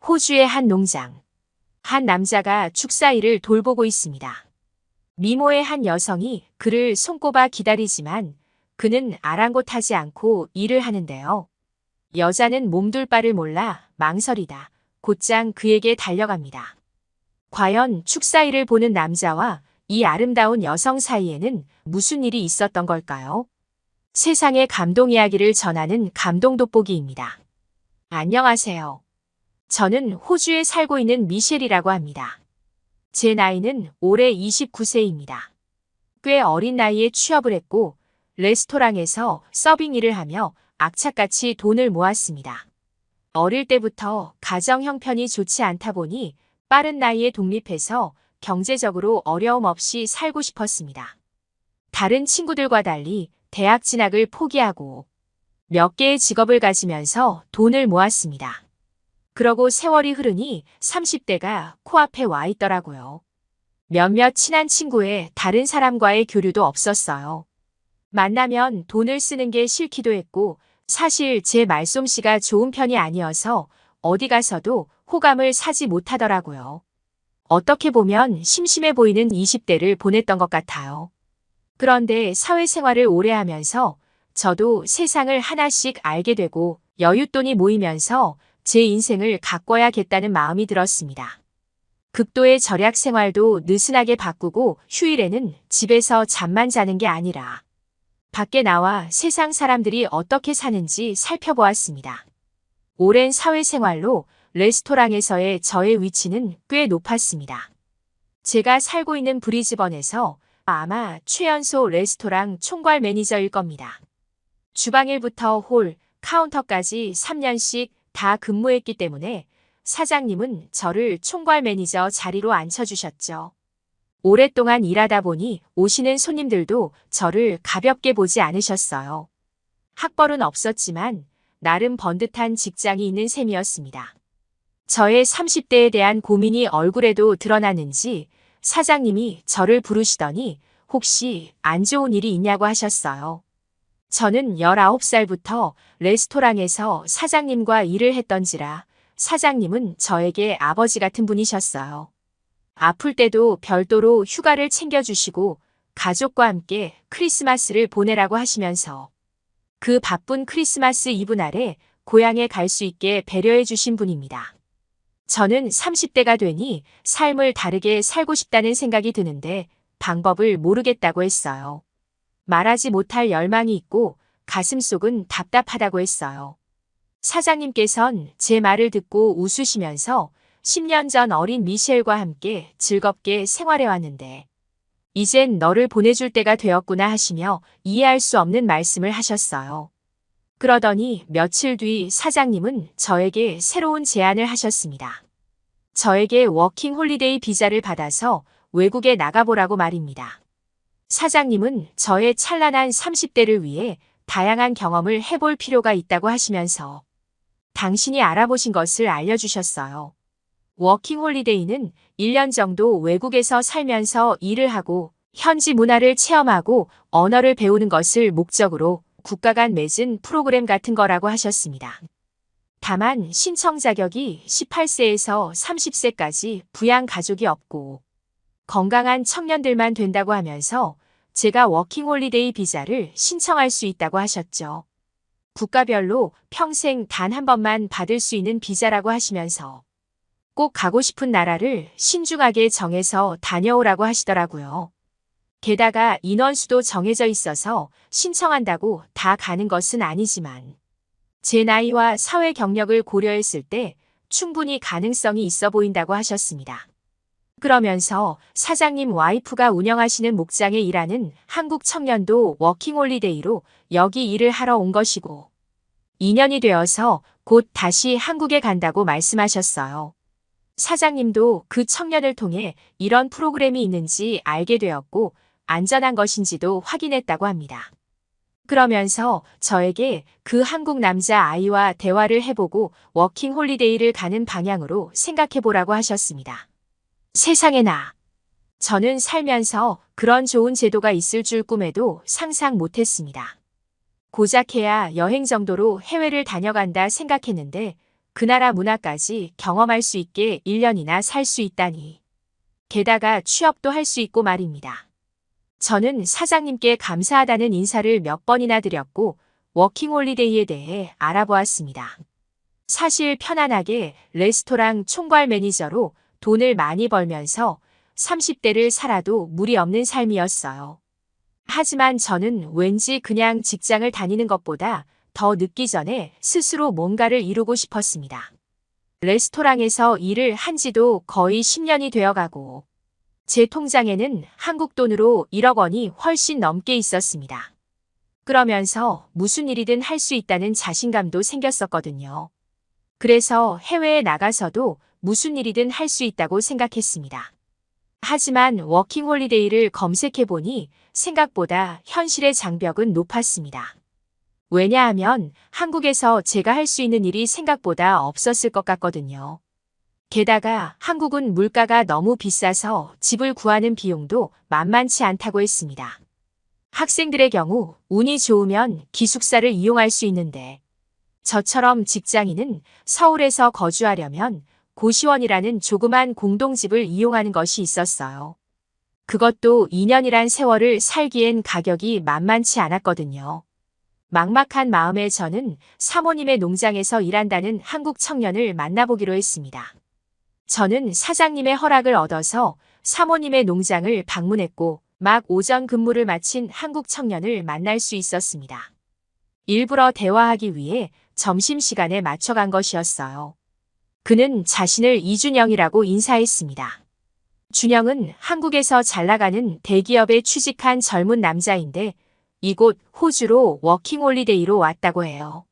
호주의 한 농장. 한 남자가 축사일을 돌보고 있습니다. 미모의 한 여성이 그를 손꼽아 기다리지만 그는 아랑곳하지 않고 일을 하는데요. 여자는 몸둘 바를 몰라 망설이다 곧장 그에게 달려갑니다. 과연 축사일을 보는 남자와 이 아름다운 여성 사이에는 무슨 일이 있었던 걸까요? 세상의 감동 이야기를 전하는 감동 돋보기입니다. 안녕하세요. 저는 호주에 살고 있는 미셸이라고 합니다. 제 나이는 올해 29세입니다. 꽤 어린 나이에 취업을 했고 레스토랑에서 서빙 일을 하며 악착같이 돈을 모았습니다. 어릴 때부터 가정 형편이 좋지 않다 보니 빠른 나이에 독립해서 경제적으로 어려움 없이 살고 싶었습니다. 다른 친구들과 달리 대학 진학을 포기하고 몇 개의 직업을 가지면서 돈을 모았습니다. 그러고 세월이 흐르니 30대가 코앞에 와 있더라고요. 몇몇 친한 친구의 다른 사람과의 교류도 없었어요. 만나면 돈을 쓰는 게 싫기도 했고 사실 제 말솜씨가 좋은 편이 아니어서 어디 가서도 호감을 사지 못하더라고요. 어떻게 보면 심심해 보이는 20대를 보냈던 것 같아요. 그런데 사회생활을 오래 하면서 저도 세상을 하나씩 알게 되고 여윳돈이 모이면서 제 인생을 가꿔야겠다는 마음이 들었습니다. 극도의 절약 생활도 느슨하게 바꾸고 휴일에는 집에서 잠만 자는 게 아니라 밖에 나와 세상 사람들이 어떻게 사는지 살펴보았습니다. 오랜 사회생활로 레스토랑에서의 저의 위치는 꽤 높았습니다. 제가 살고 있는 브리즈번에서 아마 최연소 레스토랑 총괄 매니저일 겁니다. 주방일부터 홀, 카운터까지 3년씩 다 근무했기 때문에 사장님은 저를 총괄 매니저 자리로 앉혀주셨죠. 오랫동안 일하다 보니 오시는 손님들도 저를 가볍게 보지 않으셨어요. 학벌은 없었지만 나름 번듯한 직장이 있는 셈이었습니다. 저의 30대에 대한 고민이 얼굴에도 드러나는지 사장님이 저를 부르시더니 혹시 안 좋은 일이 있냐고 하셨어요. 저는 19살부터 레스토랑에서 사장님과 일을 했던지라 사장님은 저에게 아버지 같은 분이셨어요. 아플 때도 별도로 휴가를 챙겨주시고 가족과 함께 크리스마스를 보내라고 하시면서 그 바쁜 크리스마스 이브 날에 고향에 갈 수 있게 배려해 주신 분입니다. 저는 30대가 되니 삶을 다르게 살고 싶다는 생각이 드는데 방법을 모르겠다고 했어요. 말하지 못할 열망이 있고 가슴속은 답답하다고 했어요. 사장님께선 제 말을 듣고 웃으시면서 10년 전 어린 미셸과 함께 즐겁게 생활해왔는데 이젠 너를 보내줄 때가 되었구나 하시며 이해할 수 없는 말씀을 하셨어요. 그러더니 며칠 뒤 사장님은 저에게 새로운 제안을 하셨습니다. 저에게 워킹 홀리데이 비자를 받아서 외국에 나가보라고 말입니다. 사장님은 저의 찬란한 30대를 위해 다양한 경험을 해볼 필요가 있다고 하시면서 당신이 알아보신 것을 알려주셨어요. 워킹 홀리데이는 1년 정도 외국에서 살면서 일을 하고 현지 문화를 체험하고 언어를 배우는 것을 목적으로 국가 간 맺은 프로그램 같은 거라고 하셨습니다. 다만 신청 자격이 18세에서 30세까지 부양 가족이 없고 건강한 청년들만 된다고 하면서 제가 워킹 홀리데이 비자를 신청할 수 있다고 하셨죠. 국가별로 평생 단 한 번만 받을 수 있는 비자라고 하시면서 꼭 가고 싶은 나라를 신중하게 정해서 다녀오라고 하시더라고요. 게다가 인원수도 정해져 있어서 신청한다고 다 가는 것은 아니지만 제 나이와 사회 경력을 고려했을 때 충분히 가능성이 있어 보인다고 하셨습니다. 그러면서 사장님 와이프가 운영하시는 목장에 일하는 한국 청년도 워킹홀리데이로 여기 일을 하러 온 것이고 2년이 되어서 곧 다시 한국에 간다고 말씀하셨어요. 사장님도 그 청년을 통해 이런 프로그램이 있는지 알게 되었고 안전한 것인지도 확인했다고 합니다. 그러면서 저에게 그 한국 남자 아이와 대화를 해보고 워킹 홀리데이를 가는 방향으로 생각해보라고 하셨습니다. 세상에나. 저는 살면서 그런 좋은 제도가 있을 줄 꿈에도 상상 못했습니다. 고작 해야 여행 정도로 해외를 다녀간다 생각했는데 그 나라 문화까지 경험할 수 있게 1년이나 살 수 있다니. 게다가 취업도 할 수 있고 말입니다. 저는 사장님께 감사하다는 인사를 몇 번이나 드렸고 워킹홀리데이에 대해 알아보았습니다. 사실 편안하게 레스토랑 총괄 매니저로 돈을 많이 벌면서 30대를 살아도 무리 없는 삶이었어요. 하지만 저는 왠지 그냥 직장을 다니는 것보다 더 늦기 전에 스스로 뭔가를 이루고 싶었습니다. 레스토랑에서 일을 한 지도 거의 10년이 되어가고 제 통장에는 한국 돈으로 1억 원이 훨씬 넘게 있었습니다. 그러면서 무슨 일이든 할 수 있다는 자신감도 생겼었거든요. 그래서 해외에 나가서도 무슨 일이든 할 수 있다고 생각했습니다. 하지만 워킹홀리데이를 검색해보니 생각보다 현실의 장벽은 높았습니다. 왜냐하면 한국에서 제가 할 수 있는 일이 생각보다 없었을 것 같거든요. 게다가 한국은 물가가 너무 비싸서 집을 구하는 비용도 만만치 않다고 했습니다. 학생들의 경우 운이 좋으면 기숙사를 이용할 수 있는데 저처럼 직장인은 서울에서 거주하려면 고시원이라는 조그만 공동집을 이용하는 것이 있었어요. 그것도 2년이란 세월을 살기엔 가격이 만만치 않았거든요. 막막한 마음에 저는 사모님의 농장에서 일한다는 한국 청년을 만나보기로 했습니다. 저는 사장님의 허락을 얻어서 사모님의 농장을 방문했고 막 오전 근무를 마친 한국 청년을 만날 수 있었습니다. 일부러 대화하기 위해 점심시간에 맞춰간 것이었어요. 그는 자신을 이준영이라고 인사했습니다. 준영은 한국에서 잘 나가는 대기업에 취직한 젊은 남자인데 이곳 호주로 워킹홀리데이로 왔다고 해요.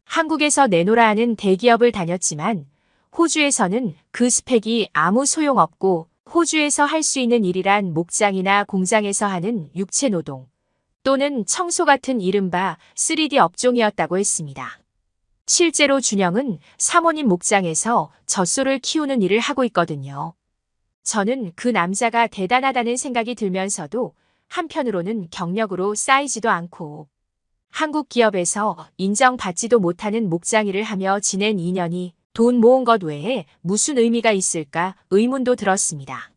한국에서 내노라 하는 대기업을 다녔지만 호주에서는 그 스펙이 아무 소용없고 호주에서 할 수 있는 일이란 목장이나 공장에서 하는 육체 노동 또는 청소 같은 이른바 3D 업종이었다고 했습니다. 실제로 준영은 사모님 목장에서 젖소를 키우는 일을 하고 있거든요. 저는 그 남자가 대단하다는 생각이 들면서도 한편으로는 경력으로 쌓이지도 않고 한국 기업에서 인정받지도 못하는 목장 일을 하며 지낸 2년이 돈 모은 것 외에 무슨 의미가 있을까 의문도 들었습니다.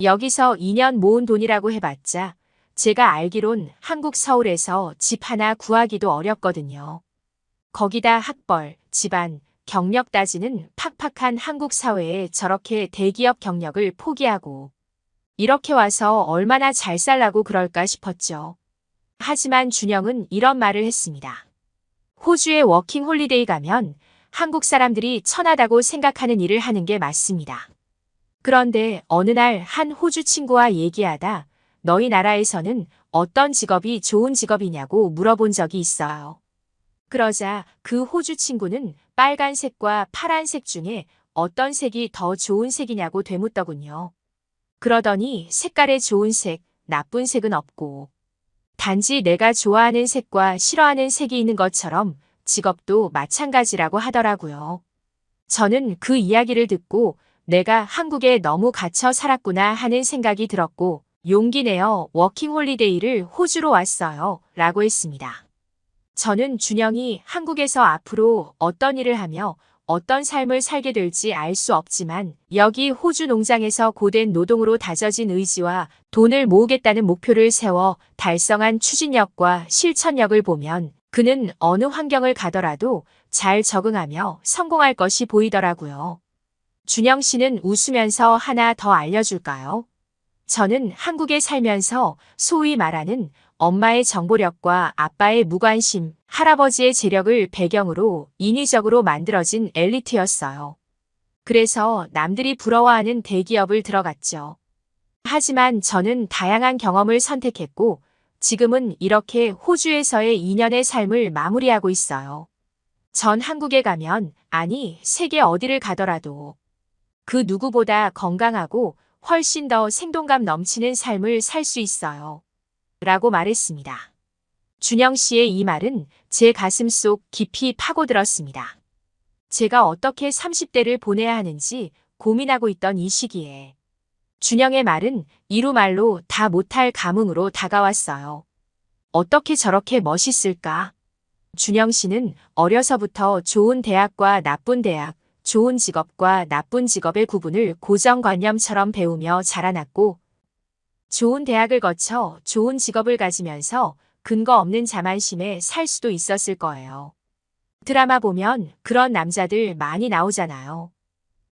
여기서 2년 모은 돈이라고 해봤자 제가 알기론 한국 서울에서 집 하나 구하기도 어렵거든요. 거기다 학벌, 집안, 경력 따지는 팍팍한 한국 사회에 저렇게 대기업 경력을 포기하고 이렇게 와서 얼마나 잘 살라고 그럴까 싶었죠. 하지만 준영은 이런 말을 했습니다. 호주에 워킹홀리데이 가면 한국 사람들이 천하다고 생각하는 일을 하는 게 맞습니다. 그런데 어느 날 한 호주 친구와 얘기하다 너희 나라에서는 어떤 직업이 좋은 직업이냐고 물어본 적이 있어요. 그러자 그 호주 친구는 빨간색과 파란색 중에 어떤 색이 더 좋은 색이냐고 되묻더군요. 그러더니 색깔에 좋은 색, 나쁜 색은 없고 단지 내가 좋아하는 색과 싫어하는 색이 있는 것처럼 직업도 마찬가지라고 하더라고요. 저는 그 이야기를 듣고 내가 한국에 너무 갇혀 살았구나 하는 생각이 들었고 용기 내어 워킹홀리데이를 호주로 왔어요. 라고 했습니다. 저는 준영이 한국에서 앞으로 어떤 일을 하며 어떤 삶을 살게 될지 알 수 없지만 여기 호주 농장에서 고된 노동으로 다져진 의지와 돈을 모으겠다는 목표를 세워 달성한 추진력과 실천력을 보면 그는 어느 환경을 가더라도 잘 적응하며 성공할 것이 보이더라고요. 준영 씨는 웃으면서 하나 더 알려줄까요? 저는 한국에 살면서 소위 말하는 엄마의 정보력과 아빠의 무관심, 할아버지의 재력을 배경으로 인위적으로 만들어진 엘리트였어요. 그래서 남들이 부러워하는 대기업을 들어갔죠. 하지만 저는 다양한 경험을 선택했고 지금은 이렇게 호주에서의 2년의 삶을 마무리하고 있어요. 전 한국에 가면, 아니 세계 어디를 가더라도 그 누구보다 건강하고 훨씬 더 생동감 넘치는 삶을 살 수 있어요. 라고 말했습니다. 준영 씨의 이 말은 제 가슴 속 깊이 파고들었습니다. 제가 어떻게 30대를 보내야 하는지 고민하고 있던 이 시기에 준영의 말은 이루말로 다 못할 감흥으로 다가왔어요. 어떻게 저렇게 멋있을까? 준영 씨는 어려서부터 좋은 대학과 나쁜 대학, 좋은 직업과 나쁜 직업의 구분을 고정관념처럼 배우며 자라났고, 좋은 대학을 거쳐 좋은 직업을 가지면서 근거 없는 자만심에 살 수도 있었을 거예요. 드라마 보면 그런 남자들 많이 나오잖아요.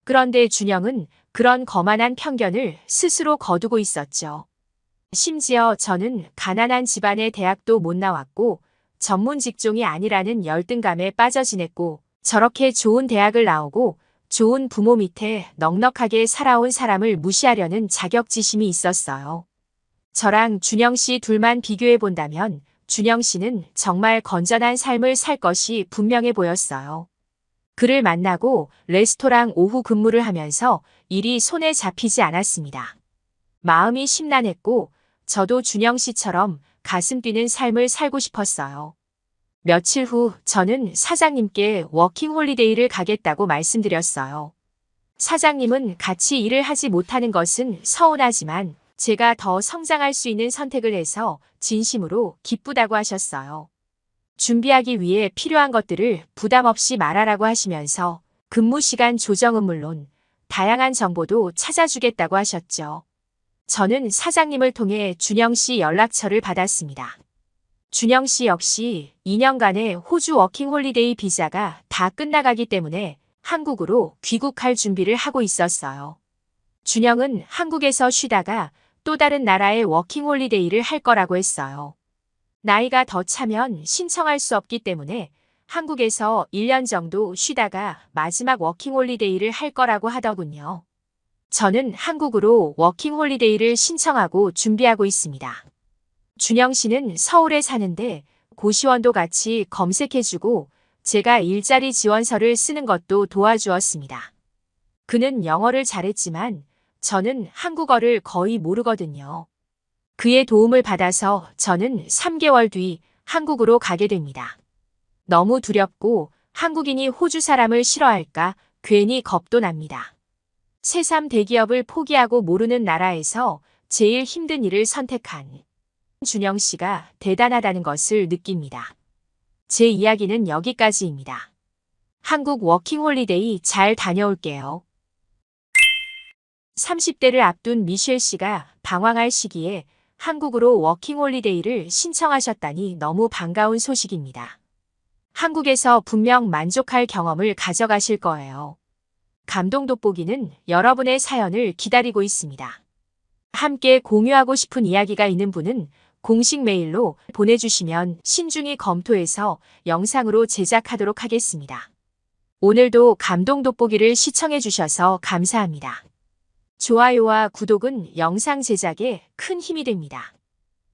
그런데 준영은 그런 거만한 편견을 스스로 거두고 있었죠. 심지어 저는 가난한 집안의 대학도 못 나왔고 전문 직종이 아니라는 열등감에 빠져 지냈고 저렇게 좋은 대학을 나오고 좋은 부모 밑에 넉넉하게 살아온 사람을 무시하려는 자격지심이 있었어요. 저랑 준영 씨 둘만 비교해 본다면 준영 씨는 정말 건전한 삶을 살 것이 분명해 보였어요. 그를 만나고 레스토랑 오후 근무를 하면서 일이 손에 잡히지 않았습니다. 마음이 심란했고 저도 준영 씨처럼 가슴 뛰는 삶을 살고 싶었어요. 며칠 후 저는 사장님께 워킹홀리데이를 가겠다고 말씀드렸어요. 사장님은 같이 일을 하지 못하는 것은 서운하지만 제가 더 성장할 수 있는 선택을 해서 진심으로 기쁘다고 하셨어요. 준비하기 위해 필요한 것들을 부담 없이 말하라고 하시면서 근무 시간 조정은 물론 다양한 정보도 찾아주겠다고 하셨죠. 저는 사장님을 통해 준영 씨 연락처를 받았습니다. 준영 씨 역시 2년간의 호주 워킹홀리데이 비자가 다 끝나가기 때문에 한국으로 귀국할 준비를 하고 있었어요. 준영은 한국에서 쉬다가 또 다른 나라의 워킹홀리데이를 할 거라고 했어요. 나이가 더 차면 신청할 수 없기 때문에 한국에서 1년 정도 쉬다가 마지막 워킹홀리데이를 할 거라고 하더군요. 저는 한국으로 워킹홀리데이를 신청하고 준비하고 있습니다. 준영 씨는 서울에 사는데 고시원도 같이 검색해주고 제가 일자리 지원서를 쓰는 것도 도와주었습니다. 그는 영어를 잘했지만 저는 한국어를 거의 모르거든요. 그의 도움을 받아서 저는 3개월 뒤 한국으로 가게 됩니다. 너무 두렵고 한국인이 호주 사람을 싫어할까 괜히 겁도 납니다. 새삼 대기업을 포기하고 모르는 나라에서 제일 힘든 일을 선택한 준영 씨가 대단하다는 것을 느낍니다. 제 이야기는 여기까지입니다. 한국 워킹홀리데이 잘 다녀올게요. 30대를 앞둔 미셸 씨가 방황할 시기에 한국으로 워킹홀리데이를 신청하셨다니 너무 반가운 소식입니다. 한국에서 분명 만족할 경험을 가져가실 거예요. 감동 돋보기는 여러분의 사연을 기다리고 있습니다. 함께 공유하고 싶은 이야기가 있는 분은 공식 메일로 보내주시면 신중히 검토해서 영상으로 제작하도록 하겠습니다. 오늘도 감동 돋보기를 시청해주셔서 감사합니다. 좋아요와 구독은 영상 제작에 큰 힘이 됩니다.